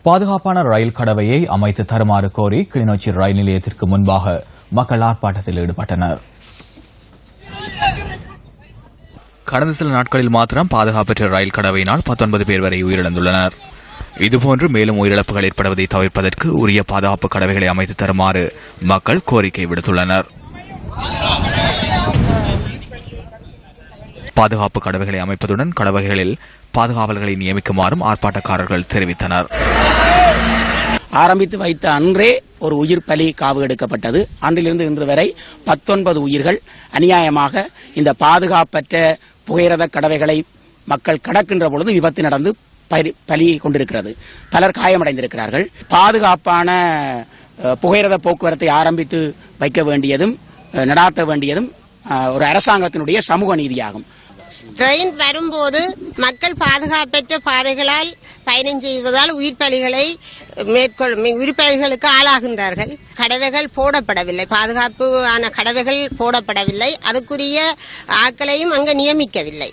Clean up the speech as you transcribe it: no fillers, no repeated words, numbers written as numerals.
பாதுகாப்பான ரயில் கடவையை அமைத்து தருமாறு கோரி கிளிநொச்சி ரயில் நிலையத்திற்கு முன்பாக மக்கள் ஆர்ப்பாட்டத்தில் ஈடுபட்டனர். கடந்த சில நாட்களில் மாத்திரம் பாதுகாப்பற்ற ரயில் கடவையினால் 19 பேர் வரை உயிரிழந்துள்ளனர். இதுபோன்று மேலும் உயிரிழப்புகள் ஏற்படுவதை தவிர்ப்பதற்கு உரிய பாதுகாப்பு கடவைகளை அமைத்து தருமாறு மக்கள் கோரிக்கை விடுத்துள்ளனர். பாதுகாப்பு கடவைகளை அமைப்பதுடன் கடவைகளில் பாதுகாவலர்களை நியமிக்குமாறும் ஆர்ப்பாட்டக்காரர்கள் தெரிவித்தனர். ஆரம்பித்து வைத்த அன்றே ஒரு உயிர் பலி காவு எடுக்கப்பட்டது. அன்றிலிருந்து இன்று வரை 19 உயிர்கள் அநியாயமாக இந்த பாதுகாப்பற்ற புகையிரத கடவைகளை மக்கள் கடக்கின்ற பொழுது விபத்து நடந்து பலி கொண்டிருக்கிறது. பலர் காயமடைந்திருக்கிறார்கள். பாதுகாப்பான புகையிரத போக்குவரத்தை ஆரம்பித்து வைக்க வேண்டியதும் நடாத்த வேண்டியதும் ஒரு அரசாங்கத்தினுடைய சமூக நீதியாகும். ட்ரெயின் வரும்போது மக்கள் பாதுகாப்பற்ற பாதைகளால் பயணம் செய்வதால் உயிர்ப்பலிகளுக்கு ஆளாகின்றார்கள். கடவைகள் போடப்படவில்லை, பாதுகாப்பு கடவைகள் போடப்படவில்லை, அதுக்குரிய ஆட்களையும் அங்கு நியமிக்கவில்லை.